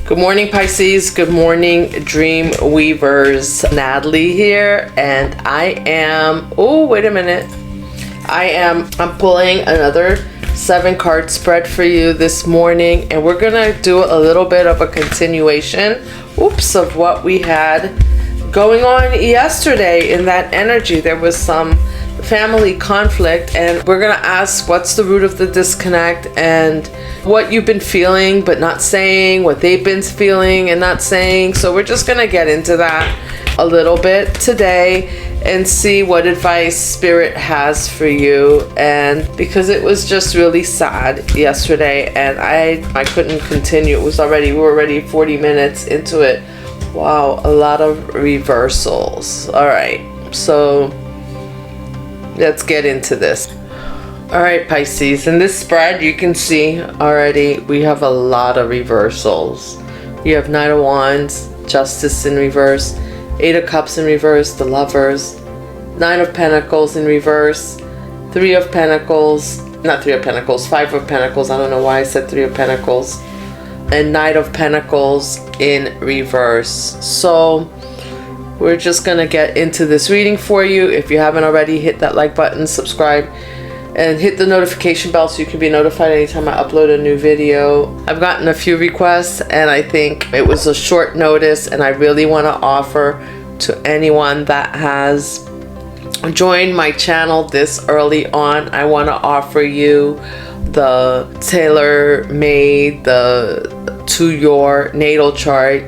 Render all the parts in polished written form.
Good morning, Pisces. Good morning, Dream Weavers. Natalie here, and I'm pulling another 7-card spread for you this morning, and we're gonna do a little bit of a continuation, of what we had going on yesterday in that energy. There was some family conflict, and we're gonna ask what's the root of the disconnect and what you've been feeling but not saying, what they've been feeling and not saying. So we're just gonna get into that a little bit today and see what advice Spirit has for you. And because it was just really sad yesterday, and I couldn't continue. We were already 40 minutes into it. Wow, a lot of reversals. All right, so let's get into this. All right, Pisces, in this spread you can see already we have a lot of reversals. You have Knight of Wands, Justice in reverse, 8 of Cups in reverse, the Lovers, 9 of Pentacles in reverse, 3 of Pentacles, not 3 of Pentacles, 5 of Pentacles, I don't know why I said 3 of Pentacles, and Knight of Pentacles in reverse. So we're just gonna get into this reading for you. If you haven't already, hit that like button, subscribe, and hit the notification bell so you can be notified anytime I upload a new video. I've gotten a few requests, and I think it was a short notice, and I really want to offer to anyone that has joined my channel this early on, I want to offer you the tailor-made, to your natal chart,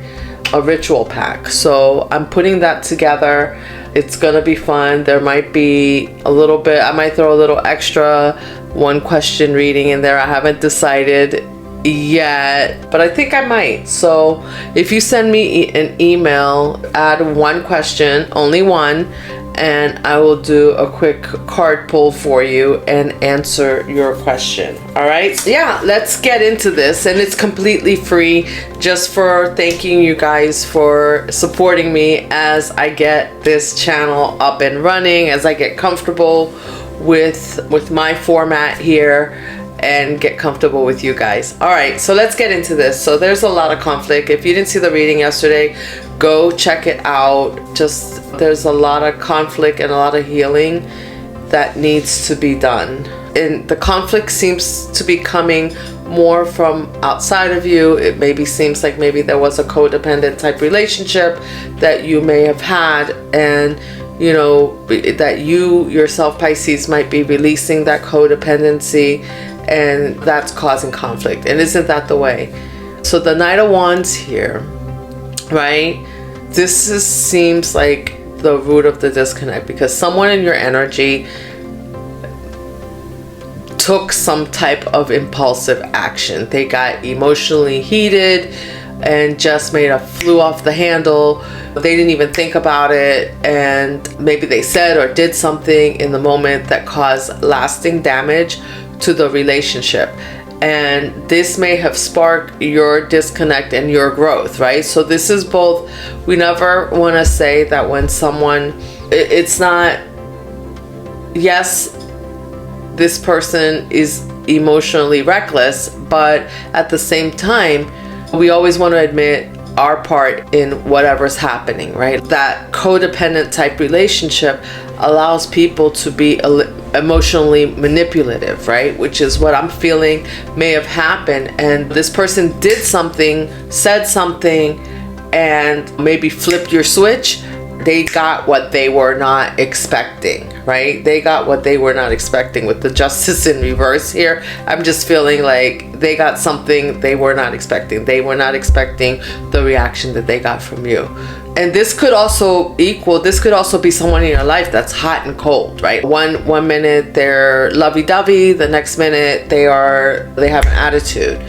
a ritual pack. So I'm putting that together. It's gonna be fun. There might be a little bit, I might throw a little extra 1-question reading in there. I haven't decided yet, but I think I might. So if you send me an email, add 1 question, only 1, and I will do a quick card pull for you and answer your question. All right, yeah, let's get into this. And it's completely free, just for thanking you guys for supporting me as I get this channel up and running, as I get comfortable with my format here and get comfortable with you guys. All right, so let's get into this. So there's a lot of conflict. If you didn't see the reading yesterday, go check it out. There's a lot of conflict and a lot of healing that needs to be done. And the conflict seems to be coming more from outside of you. It maybe seems like maybe there was a codependent type relationship that you may have had, and you know that you yourself, Pisces, might be releasing that codependency, and that's causing conflict. And isn't that the way? So the Knight of Wands here, right? This seems like the root of the disconnect, because someone in your energy took some type of impulsive action. They got emotionally heated and just flew off the handle. They didn't even think about it, and maybe they said or did something in the moment that caused lasting damage to the relationship. And this may have sparked your disconnect and your growth, right? So this is both. We never want to say that when someone, it's not, yes, this person is emotionally reckless, but at the same time, we always want to admit our part in whatever's happening, right? That codependent type relationship allows people to be emotionally manipulative, right? Which is what I'm feeling may have happened. And this person did something, said something, and maybe flipped your switch. They got what they were not expecting, right? They got what they were not expecting with the Justice in reverse here. I'm just feeling like they got something they were not expecting. They were not expecting the reaction that they got from you. And this could also be someone in your life that's hot and cold, right? One minute they're lovey-dovey, the next minute they have an attitude.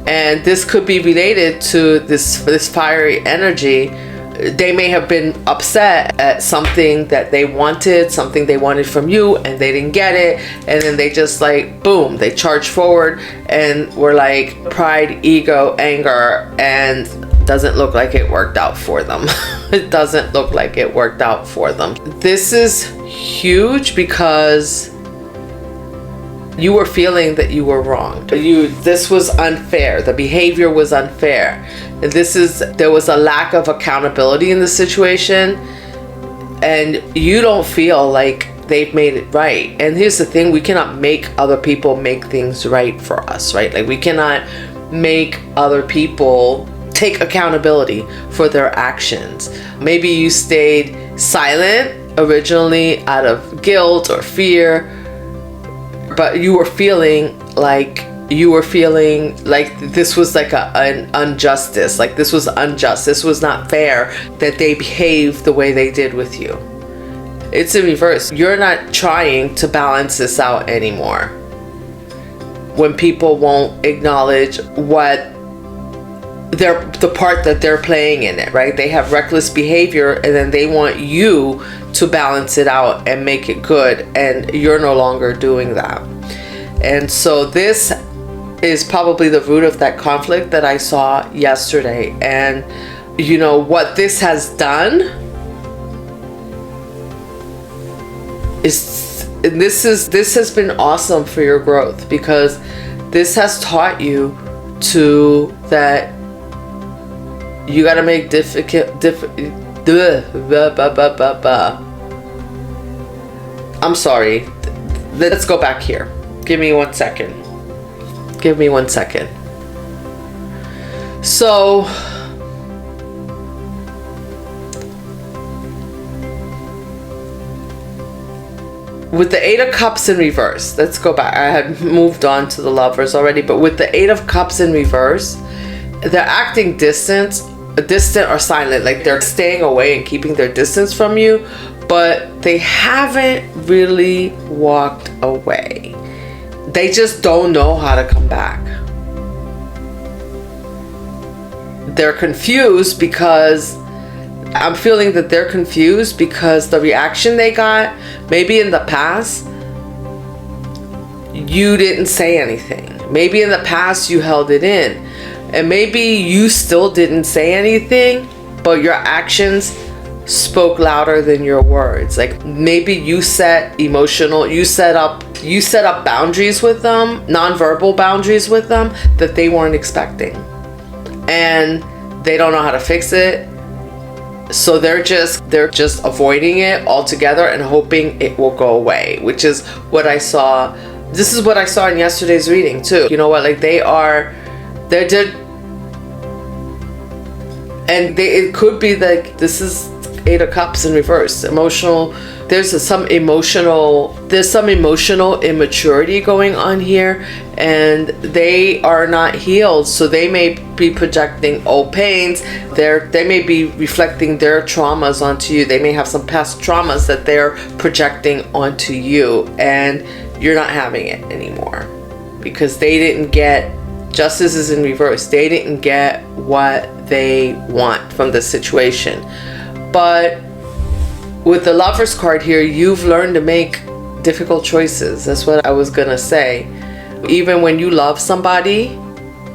And this could be related to this fiery energy. They may have been upset at something that they wanted from you, and they didn't get it, and then they just boom, they charge forward and were like pride, ego, anger, and doesn't look like it worked out for them. It doesn't look like it worked out for them. This is huge because you were feeling that you were wrong. This was unfair. The behavior was unfair. There was a lack of accountability in the situation, and you don't feel like they've made it right. And here's the thing, we cannot make other people make things right for us, right? Like, we cannot make other people take accountability for their actions. Maybe you stayed silent originally out of guilt or fear, but you were feeling like this was like an injustice, like this was unjust, this was not fair that they behaved the way they did with you. It's in reverse. You're not trying to balance this out anymore. When people won't acknowledge the part that they're playing in it, right? They have reckless behavior, and then they want you to balance it out and make it good, and you're no longer doing that. And so this is probably the root of that conflict that I saw yesterday. And you know what this has done is this has been awesome for your growth, because this has taught you that you got to make I'm sorry. Let's go back here. Give me 1 second. So, with the Eight of Cups in reverse, let's go back. I had moved on to the Lovers already, but with the Eight of Cups in reverse, they're acting distant or silent, like they're staying away and keeping their distance from you, but they haven't really walked away. They just don't know how to come back. They're confused because I'm feeling that they're confused because the reaction they got, maybe in the past, you didn't say anything. Maybe in the past you held it in. And maybe you still didn't say anything, but your actions spoke louder than your words. Like, maybe you set up boundaries with them, nonverbal boundaries with them that they weren't expecting. And they don't know how to fix it. So they're just avoiding it altogether and hoping it will go away, which is what I saw. This is what I saw in yesterday's reading too. You know what? Like, it could be like this is Eight of Cups in reverse. Emotional. There's some emotional immaturity going on here, and they are not healed. So they may be projecting old pains. They may be reflecting their traumas onto you. They may have some past traumas that they're projecting onto you, and you're not having it anymore because they didn't get. Justice is in reverse. They didn't get what they want from the situation. But with the Lovers card here, you've learned to make difficult choices. That's what I was gonna say. Even when you love somebody,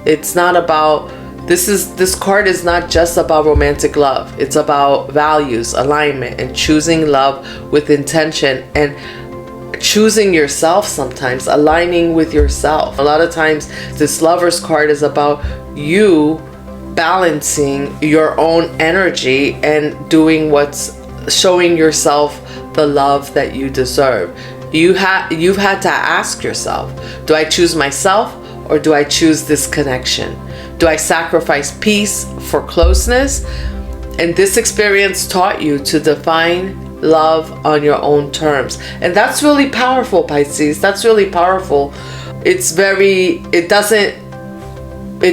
it's not about, this card is not just about romantic love. It's about values, alignment, and choosing love with intention, and choosing yourself sometimes, aligning with yourself. A lot of times this Lovers card is about you balancing your own energy and showing yourself the love that you deserve. You've had to ask yourself, do I choose myself or do I choose this connection? Do I sacrifice peace for closeness? And this experience taught you to define love on your own terms, and that's really powerful, Pisces. That's really powerful. It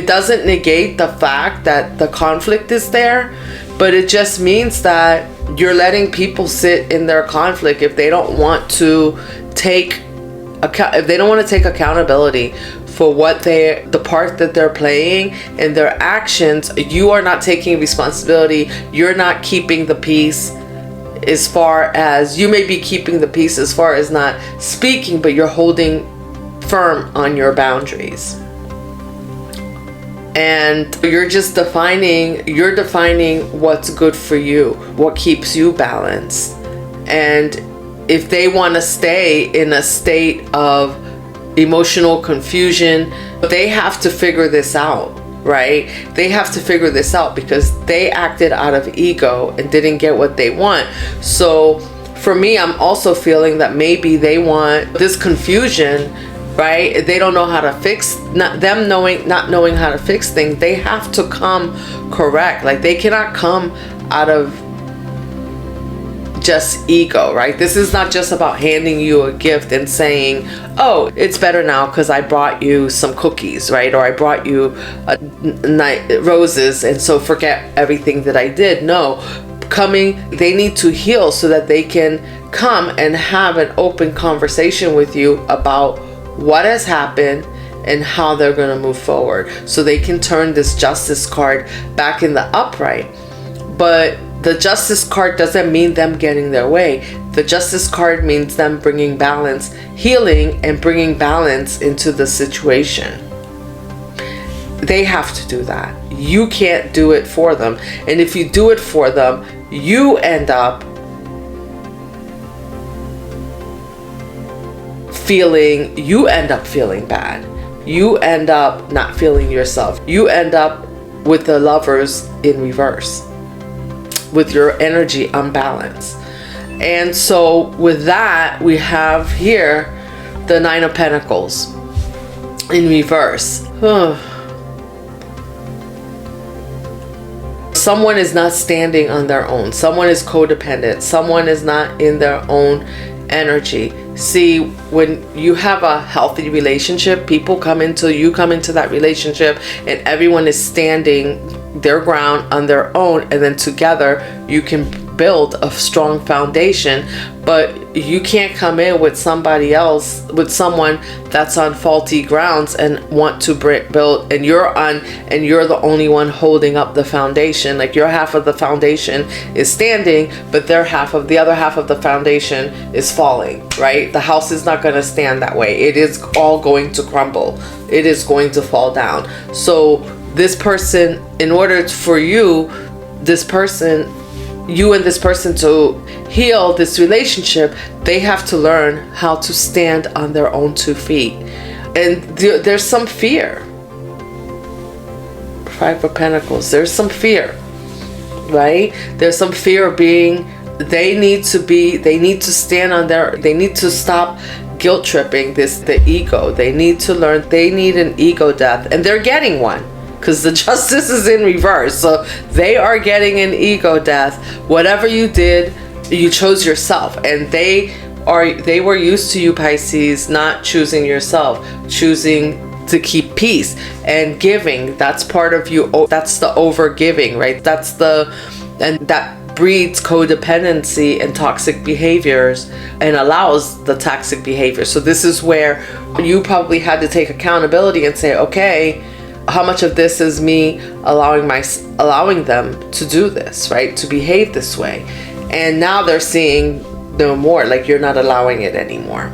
doesn't negate the fact that the conflict is there, but it just means that you're letting people sit in their conflict if they don't want to take accountability for the part that they're playing and their actions. You are not taking responsibility. You're not keeping the peace. As far as you may be keeping the peace as far as not speaking, but you're holding firm on your boundaries. And you're defining what's good for you, what keeps you balanced. And if they want to stay in a state of emotional confusion. They have to figure this out, right? They have to figure this out because they acted out of ego and didn't get what they want. So for me, I'm also feeling that maybe they want this confusion, right? They don't know how to fix, not knowing how to fix things. They have to come correct. Like, they cannot come out of just ego, right? This is not just about handing you a gift and saying, oh, it's better now because I brought you some cookies, right? Or I brought you roses, and so forget everything that I did. No, they need to heal so that they can come and have an open conversation with you about what has happened and how they're going to move forward, so they can turn this Justice card back in the upright. But the Justice card doesn't mean them getting their way. The Justice card means them bringing balance, healing, and bringing balance into the situation. They have to do that. You can't do it for them. And if you do it for them, you end up feeling bad. You end up not feeling yourself. You end up with the Lovers in reverse, with your energy unbalanced. And so with that, we have here the Nine of Pentacles in reverse. Someone is not standing on their own. Someone is codependent. Someone is not in their own energy. See, when you have a healthy relationship, you come into that relationship and everyone is standing their ground on their own, and then together you can build a strong foundation. But you can't come in with someone that's on faulty grounds and want to build, and you're the only one holding up the foundation. Like, your half of the foundation is standing, but the other half of the foundation is falling, right? The house is not going to stand that way. It is all going to crumble. It is going to fall down. So this person, in order for you and this person to heal this relationship, they have to learn how to stand on their own 2 feet. And there's some fear. Five of Pentacles. There's some fear, right? There's some fear of being, they need to stand on they need to stop guilt tripping the ego. They need to learn, they need an ego death, and they're getting one. Because the Justice is in reverse. So they are getting an ego death. Whatever you did, you chose yourself. And they were used to you, Pisces, not choosing yourself, choosing to keep peace and giving. That's part of you. That's the over giving, right? And that breeds codependency and toxic behaviors and allows the toxic behavior. So this is where you probably had to take accountability and say, okay, how much of this is me allowing them to do this, right? To behave this way. And now they're seeing no more, like, you're not allowing it anymore.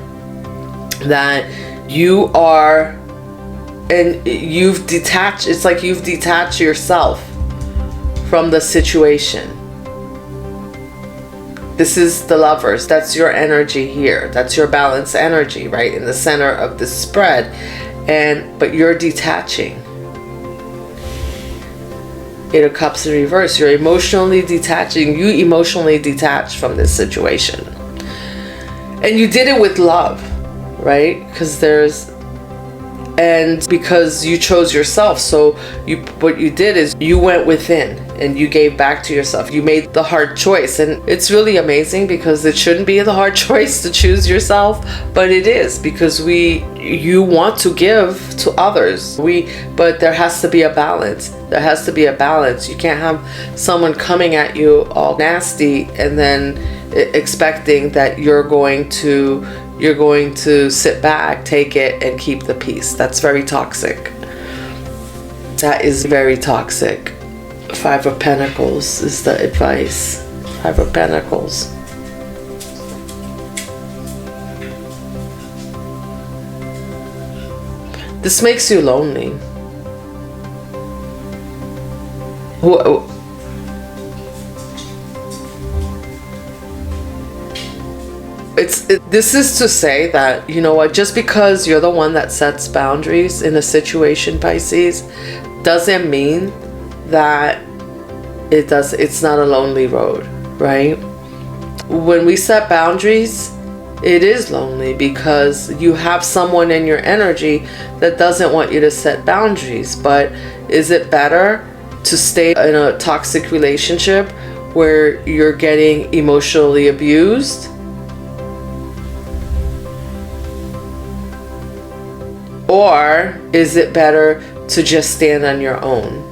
That you are, and you've detached, it's like you've detached yourself from the situation. This is the Lovers. That's your energy here. That's your balanced energy, right? In the center of the spread. But you're detaching. Eight of Cups in reverse. You're emotionally detaching. You emotionally detach from this situation. And you did it with love, right? Because you chose yourself. So what you did is you went within and you gave back to yourself. You made the hard choice. And it's really amazing, because it shouldn't be the hard choice to choose yourself, but it is, because you want to give to others. But there has to be a balance. There has to be a balance. You can't have someone coming at you all nasty and then expecting that you're going to sit back, take it, and keep the peace. That's very toxic. That is very toxic. Five of Pentacles is the advice. Five of Pentacles. This makes you lonely. This is to say that, you know what, just because you're the one that sets boundaries in a situation, Pisces, doesn't mean that it's not a lonely road, right? When we set boundaries, it is lonely because you have someone in your energy that doesn't want you to set boundaries. But is it better to stay in a toxic relationship where you're getting emotionally abused? Or is it better to just stand on your own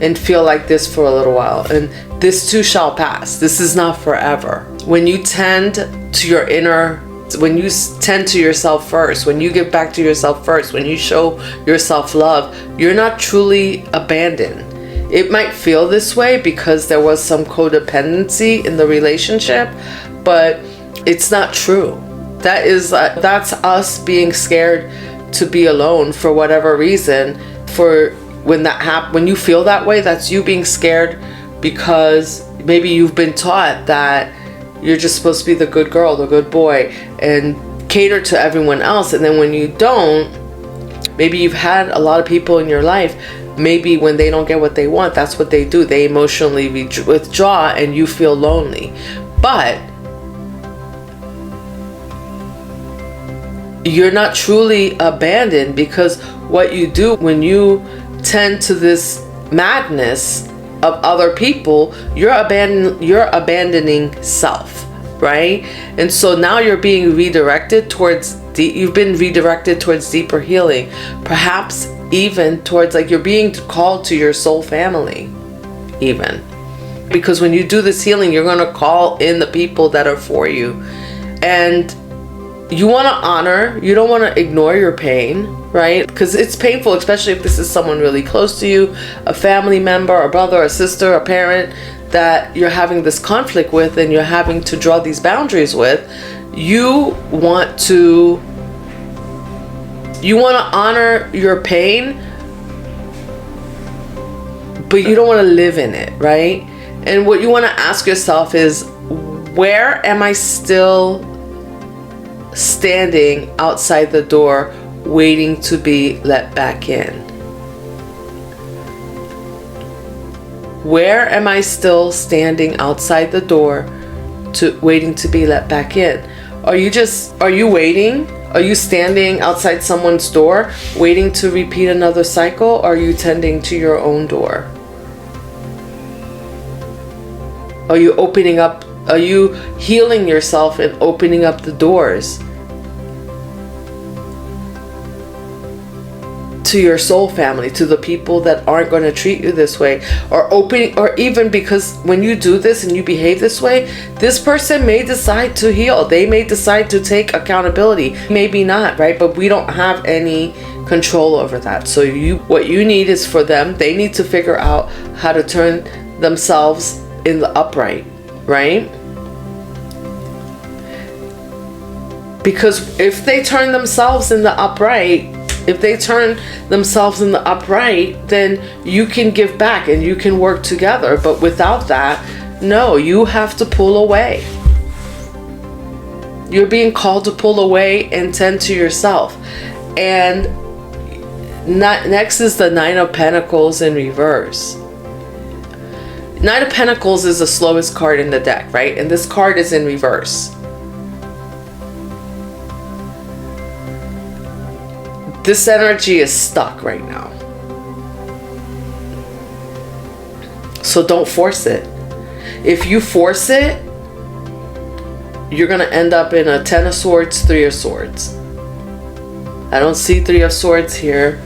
and feel like this for a little while? And this too shall pass. This is not forever. When you tend to your inner, when you tend to yourself first, when you give back to yourself first, when you show yourself love, you're not truly abandoned. It might feel this way because there was some codependency in the relationship, but it's not true. That's us being scared to be alone for whatever reason. For when you feel that way, that's you being scared because maybe you've been taught that you're just supposed to be the good girl, the good boy, and cater to everyone else. And then when you don't, maybe you've had a lot of people in your life, maybe when they don't get what they want, that's what they do. They emotionally withdraw and you feel lonely. But you're not truly abandoned, because what you do when you tend to this madness of other people, you're abandoning self, right? And so now you're being redirected towards you've been redirected towards deeper healing, perhaps even towards, like, you're being called to your soul family even, because when you do this healing, you're going to call in the people that are for you, and you want to honor, you don't want to ignore your pain, right? Because it's painful, especially if this is someone really close to you, a family member, a brother, a sister, a parent that you're having this conflict with and you're having to draw these boundaries with. You want to honor your pain, but you don't want to live in it, right? And what you want to ask yourself is, where am I still standing outside the door waiting to be let back in? Where am I still standing outside the door waiting to be let back in? Are you waiting? Are you standing outside someone's door waiting to repeat another cycle? Or are you tending to your own door? Are you opening up? Are you healing yourself and opening up the doors to your soul family, to the people that aren't going to treat you this way? Or even because when you do this and you behave this way, this person may decide to heal. They may decide to take accountability. Maybe not, right? But we don't have any control over that. So what you need is for them, they need to figure out how to turn themselves in the upright, right? Because if they turn themselves in the upright, then you can give back and you can work together. But without that, no, you have to pull away. You're being called to pull away and tend to yourself. And next is the Nine of Pentacles in reverse. Nine of Pentacles is the slowest card in the deck, right? And this card is in reverse. This energy is stuck right now. So don't force it. If you force it, you're going to end up in a Ten of Swords, Three of Swords. I don't see Three of Swords here.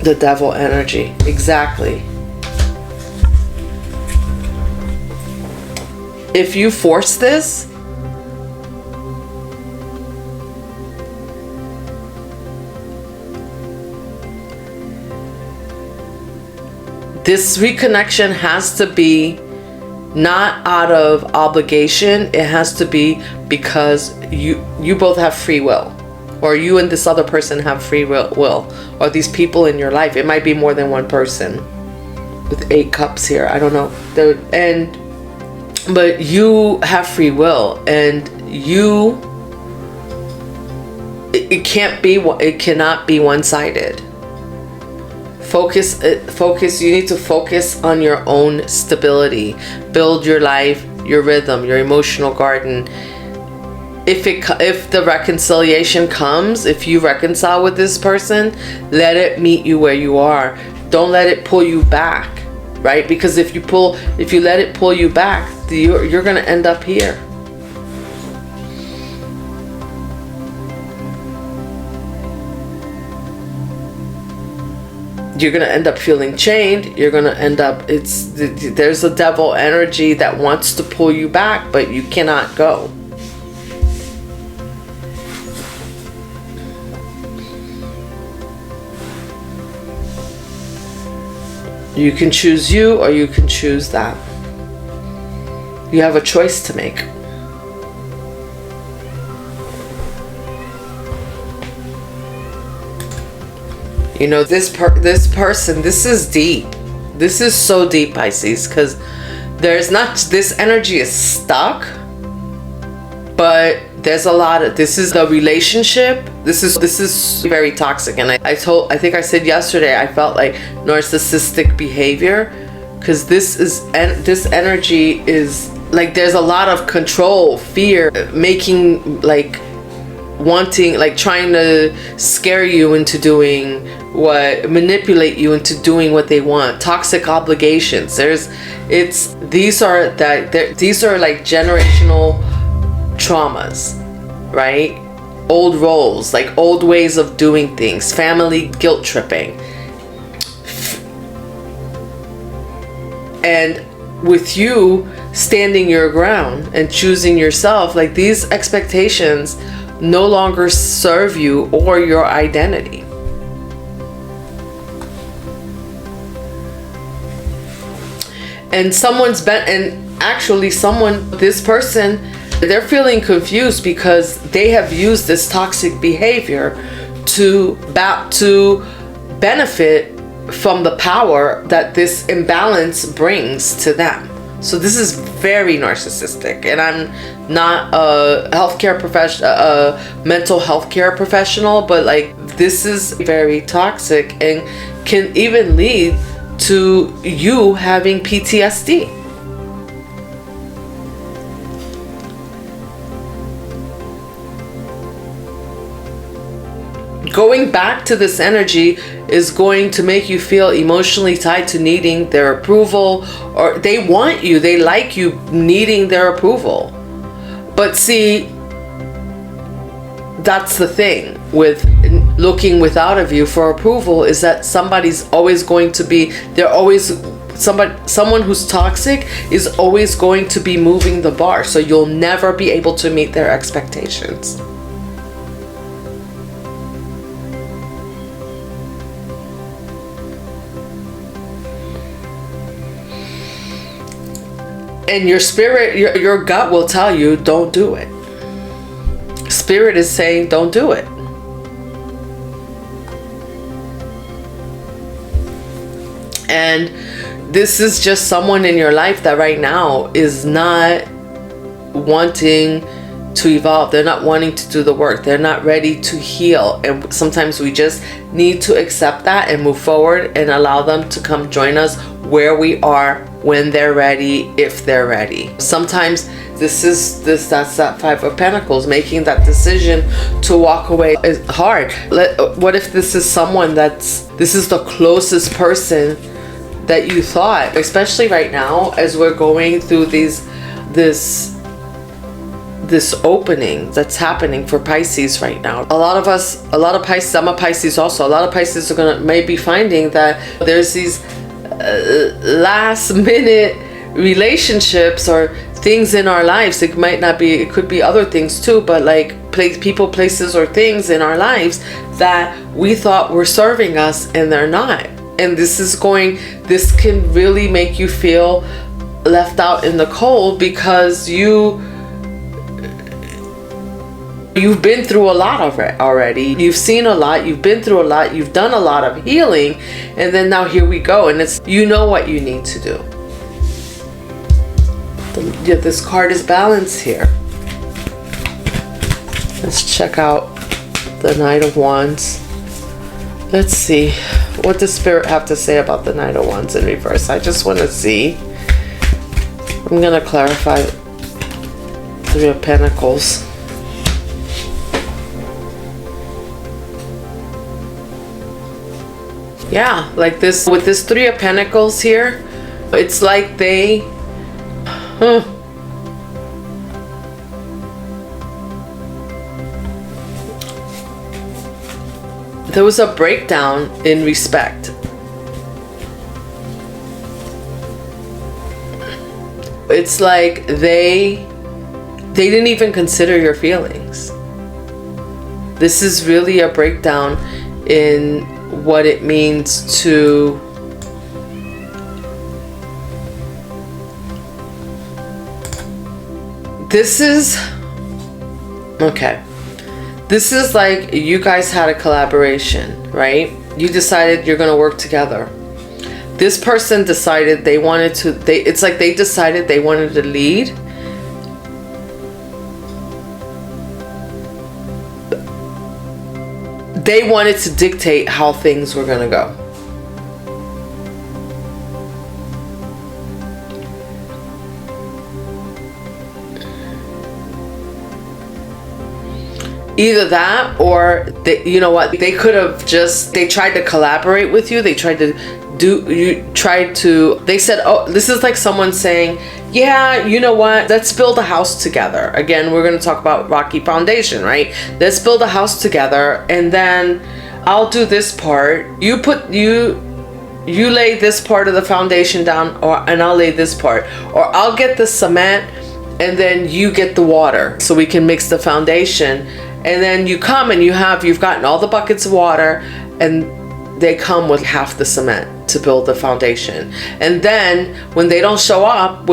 The Devil energy. Exactly. If you force this, this reconnection has to be not out of obligation. It has to be because you both have free will, or you and this other person have free will, or these people in your life. It might be more than one person. with 8 cups here. I don't know. But you have free will, and it cannot be one-sided. Focus. You need to focus on your own stability. Build your life, your rhythm, your emotional garden. If the reconciliation comes, if you reconcile with this person, let it meet you where you are. Don't let it pull you back, right? Because if you let it pull you back, you're gonna end up here. You're gonna end up feeling chained. You're gonna end up. There's a devil energy that wants to pull you back, but you cannot go. You can choose you, or you can choose that. You have a choice to make. You know, this person, this is deep. This is so deep, Pisces, because this energy is stuck, but there's a lot of, this is the relationship. This is very toxic. And I think I said yesterday, I felt like narcissistic behavior, because this energy is like, there's a lot of control, fear, making, like, wanting, like, trying to scare you into doing manipulate you into doing what they want. Toxic obligations. These are like generational traumas, right? Old roles, like old ways of doing things, family guilt tripping. And with you standing your ground and choosing yourself, like, these expectations no longer serve you or your identity. And this person, they're feeling confused because they have used this toxic behavior to benefit from the power that this imbalance brings to them. So this is very narcissistic, and I'm not a mental health care professional, but like, this is very toxic and can even lead to you having PTSD. Going back to this energy is going to make you feel emotionally tied to needing their approval, or they want you, they like you, needing their approval. But see, that's the thing with looking without of you for approval, is that somebody's always going to be, someone who's toxic is always going to be moving the bar, so you'll never be able to meet their expectations. And your spirit, your gut will tell you, don't do it. Spirit is saying, don't do it. And this is just someone in your life that right now is not wanting to evolve. They're not wanting to do the work. They're not ready to heal. And sometimes we just need to accept that and move forward and allow them to come join us where we are, when they're ready, if they're ready. Sometimes that's that 5 of Pentacles. Making that decision to walk away is hard. What if this is someone this is the closest person that you thought, especially right now as we're going through this opening that's happening for Pisces right now. A lot of Pisces, I'm a Pisces also, a lot of Pisces are maybe finding that there's these last minute relationships or things in our lives. It could be other things too, but like people, places, or things in our lives that we thought were serving us and they're not. And this can really make you feel left out in the cold, because You've been through a lot of it already. You've seen a lot. You've been through a lot. You've done a lot of healing. And then now here we go. And it's, you know what you need to do. This card is balance here. Let's check out the Knight of Wands. Let's see. What does Spirit have to say about the Knight of Wands in reverse? I just want to see. I'm going to clarify Three of Pentacles. Yeah, like this, with this Three of Pentacles here, it's like they, there was a breakdown in respect. It's like they didn't even consider your feelings. This is really a breakdown in what it means to this is okay. This is like you guys had a collaboration, right? You decided you're going to work together. This person decided they wanted to, it's like they decided they wanted to lead. They wanted to dictate how things were going to go. Either that, or they, you know what, they could have just, they tried to collaborate with you. They tried to they said, oh, this is like someone saying, yeah, you know what, let's build a house together. Again, we're going to talk about rocky foundation, right? Let's build a house together, and then I'll do this part. You lay this part of the foundation down, and I'll lay this part, or I'll get the cement and then you get the water so we can mix the foundation. And then you come and you've gotten all the buckets of water, and they come with half the cement to build the foundation. And then when they don't show up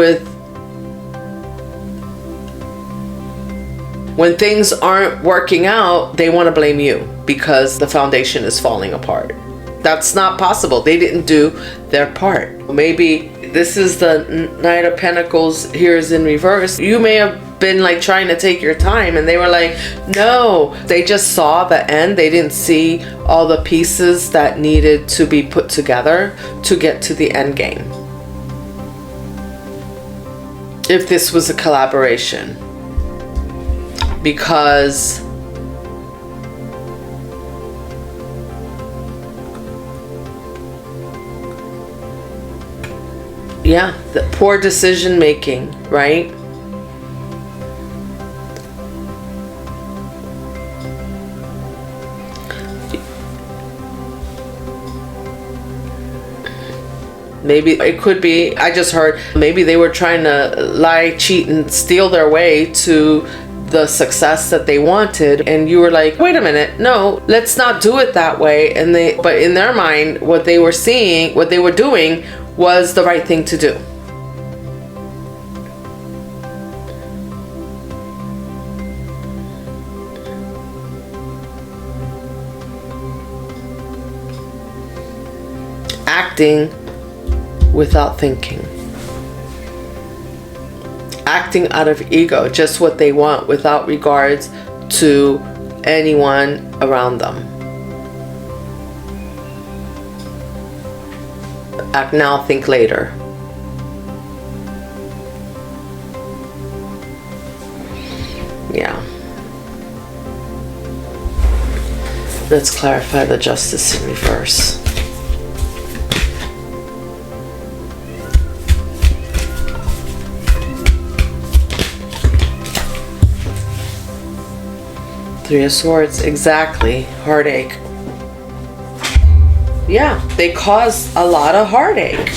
when things aren't working out, they want to blame you because the foundation is falling apart. That's not possible. They didn't do their part. Maybe this is the Knight of Pentacles. Here is in reverse. You may have been like trying to take your time, and they were like, no, they just saw the end. They didn't see all the pieces that needed to be put together to get to the end game. If this was a collaboration, because yeah, the poor decision making, right? Maybe it could be, I just heard, maybe they were trying to lie, cheat, and steal their way to the success that they wanted, and you were like, wait a minute, no, let's not do it that way. And but in their mind, what they were seeing, what they were doing was the right thing to do. Acting without thinking. Acting out of ego, just what they want without regards to anyone around them. Act now, think later. Yeah. Let's clarify the Justice in reverse. Three of Swords, exactly. Heartache. Yeah, they cause a lot of heartache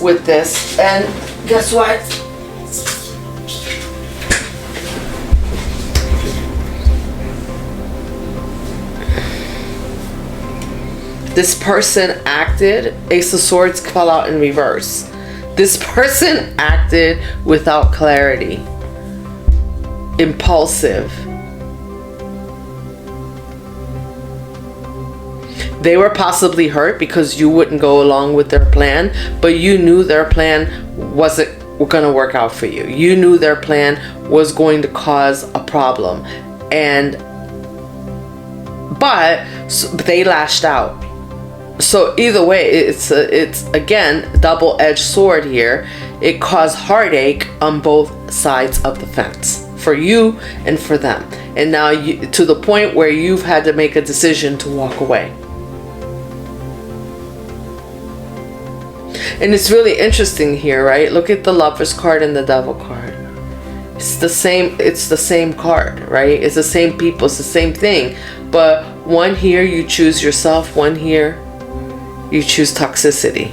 with this. And guess what? This person acted, Ace of Swords fell out in reverse. This person acted without clarity. Impulsive. They were possibly hurt because you wouldn't go along with their plan, but you knew their plan wasn't going to work out for you. You knew their plan was going to cause a problem. But they lashed out. So either way, it's again double-edged sword here. It caused heartache on both sides of the fence, for you and for them. And now to the point where you've had to make a decision to walk away. And it's really interesting here, right? Look at the Lovers card and the Devil card. It's the same card, right? It's the same people, it's the same thing. But one here you choose yourself, one here you choose toxicity.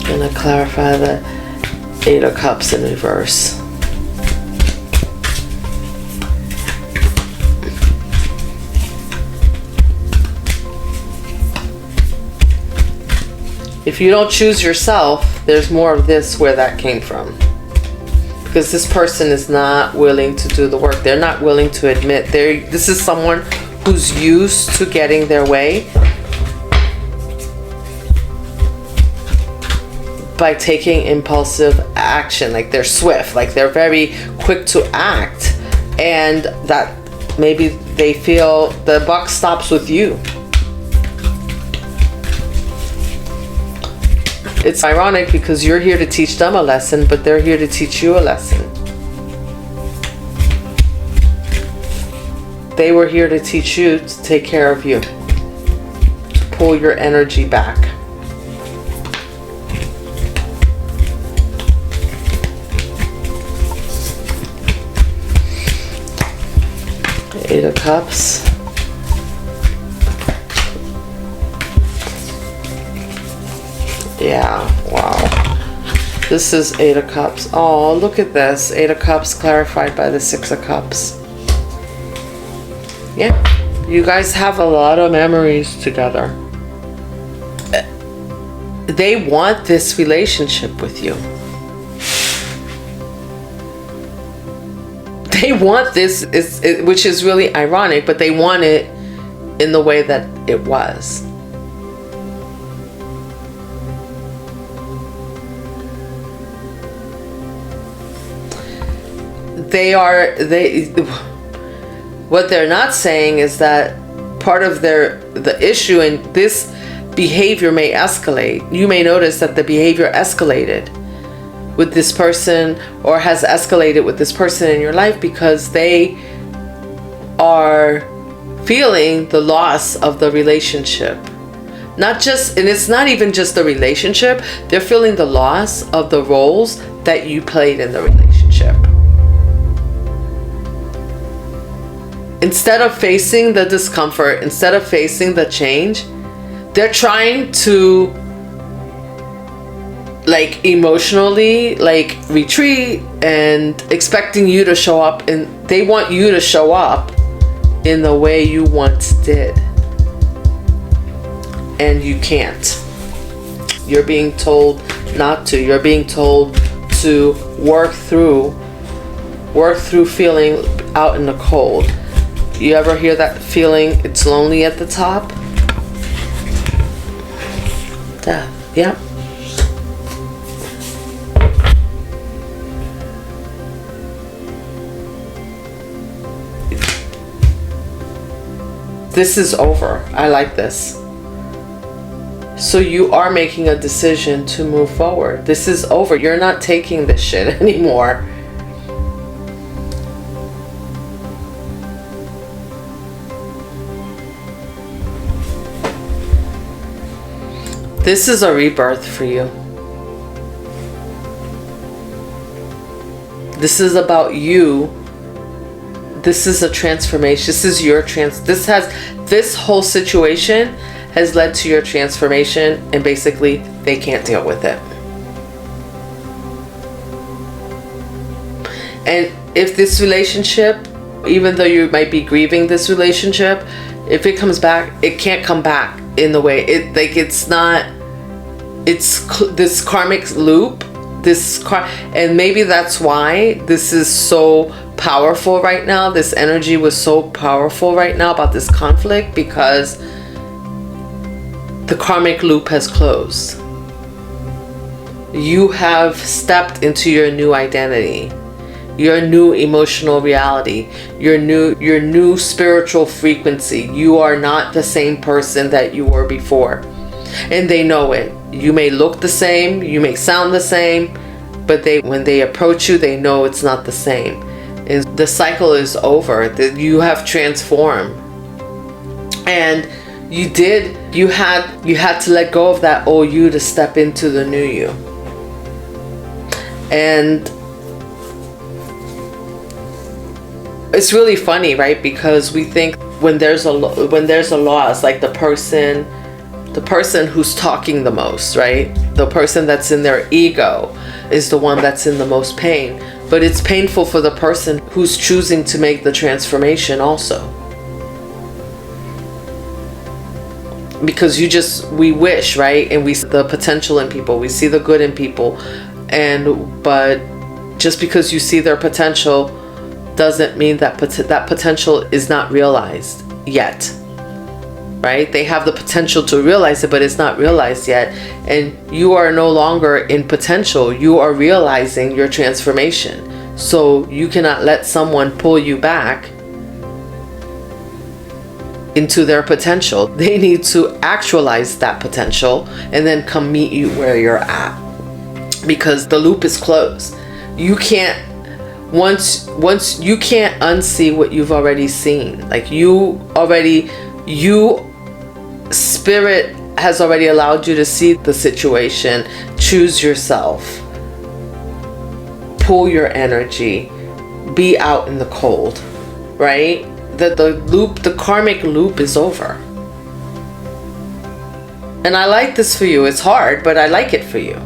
I'm gonna clarify the Eight of Cups in reverse. If you don't choose yourself, there's more of this where that came from. Because this person is not willing to do the work. They're not willing to admit. This is someone who's used to getting their way by taking impulsive action. Like they're swift, like they're very quick to act. And that maybe they feel the buck stops with you. It's ironic because you're here to teach them a lesson, but they're here to teach you a lesson. They were here to teach you to take care of you, to pull your energy back. Eight of Cups. Yeah, wow. This is Eight of Cups. Oh, look at this. Eight of Cups clarified by the Six of Cups. Yeah, you guys have a lot of memories together. They want this relationship with you. They want this, which is really ironic, but they want it in the way that it was. What they're not saying is that part of the issue, and this behavior may escalate. You may notice that the behavior escalated with this person, or has escalated with this person in your life, because they are feeling the loss of the relationship. And it's not even just the relationship, they're feeling the loss of the roles that you played in the relationship. Instead of facing the discomfort, instead of facing the change, they're trying to emotionally retreat and expecting you to show up, and they want you to show up in the way you once did. And you can't. You're being told not to. You're being told to work through feeling out in the cold. You ever hear that feeling, it's lonely at the top? Death, yeah. This is over. I like this. So you are making a decision to move forward. This is over. You're not taking this shit anymore. This is a rebirth for you. This is about you. This is a transformation. This is your this whole situation has led to your transformation, and basically they can't deal with it. And if this relationship, even though you might be grieving this relationship, if it comes back, it can't come back in the way it's it's this karmic loop, and maybe that's why this is so powerful right now. This energy was so powerful right now about this conflict, because the karmic loop has closed. You have stepped into your new identity, your new emotional reality, your new spiritual frequency. You are not the same person that you were before. And they know it. You may look the same, you may sound the same, but when they approach you, they know it's not the same. And the cycle is over. You have transformed. And you had to let go of that old you to step into the new you. And it's really funny, right? Because we think when there's a loss, like the person who's talking the most, right? The person that's in their ego is the one that's in the most pain. But it's painful for the person who's choosing to make the transformation also. Because we wish, right? And we see the potential in people. We see the good in people. But just because you see their potential doesn't mean that that potential is not realized yet. Right? They have the potential to realize it, but it's not realized yet. And you are no longer in potential. You are realizing your transformation. So you cannot let someone pull you back into their potential. They need to actualize that potential and then come meet you where you're at. Because the loop is closed. You can't once you can't unsee what you've already seen. Like Spirit has already allowed you to see the situation. Choose yourself. Pull your energy. Be out in the cold. Right? The karmic loop is over. And I like this for you. It's hard, but I like it for you.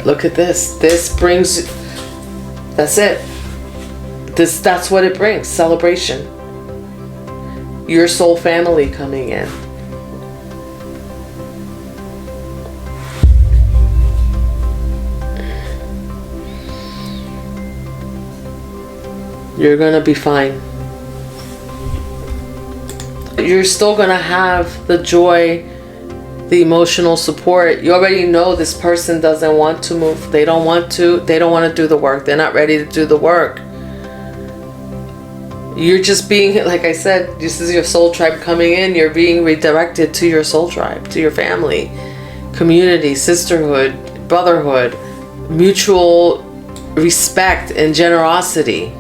Look at this. This brings, that's it. That's what it brings. Celebration. Your soul family coming in. You're gonna be fine. You're still gonna have the joy, the emotional support. You already know this person doesn't want to move. They don't want to do the work. They're not ready to do the work. You're just being, like I said, this is your soul tribe coming in. You're being redirected to your soul tribe, to your family, community, sisterhood, brotherhood, mutual respect and generosity.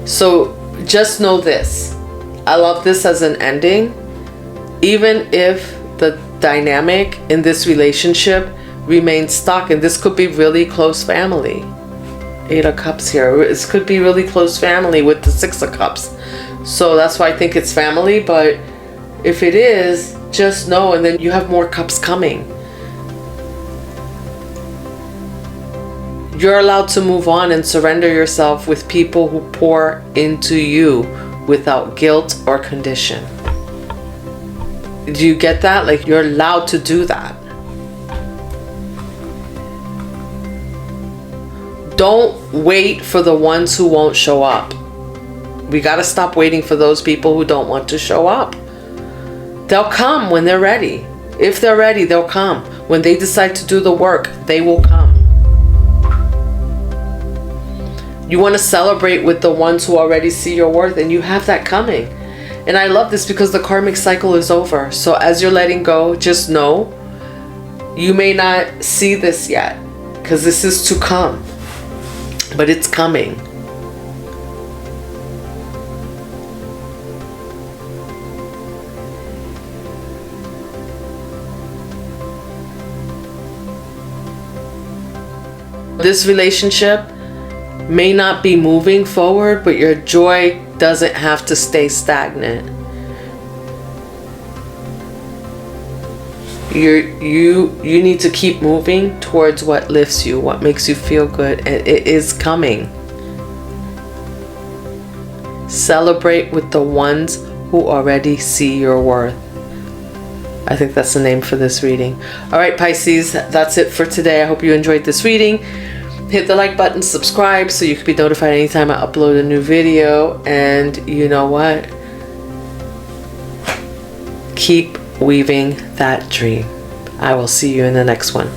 So just know this. I love this as an ending. Even if the dynamic in this relationship remains stuck, and this could be really close family. 8 of Cups here. This could be really close family with the 6 of Cups. So that's why I think it's family. But if it is, just know, and then you have more cups coming. You're allowed to move on and surrender yourself with people who pour into you without guilt or condition. Do you get that? Like, you're allowed to do that. Don't wait for the ones who won't show up. We got to stop waiting for those people who don't want to show up. They'll come when they're ready. If they're ready, they'll come. When they decide to do the work, they will come. You want to celebrate with the ones who already see your worth, and you have that coming. And I love this because the karmic cycle is over. So as you're letting go, just know you may not see this yet because this is to come, but it's coming. This relationship may not be moving forward, but your joy doesn't have to stay stagnant. You need to keep moving towards what lifts you, what makes you feel good, and it is coming. Celebrate with the ones who already see your worth. I think that's the name for this reading. All right, Pisces, that's it for today. I hope you enjoyed this reading. Hit the like button, subscribe so you can be notified anytime I upload a new video. And you know what? Keep weaving that dream. I will see you in the next one.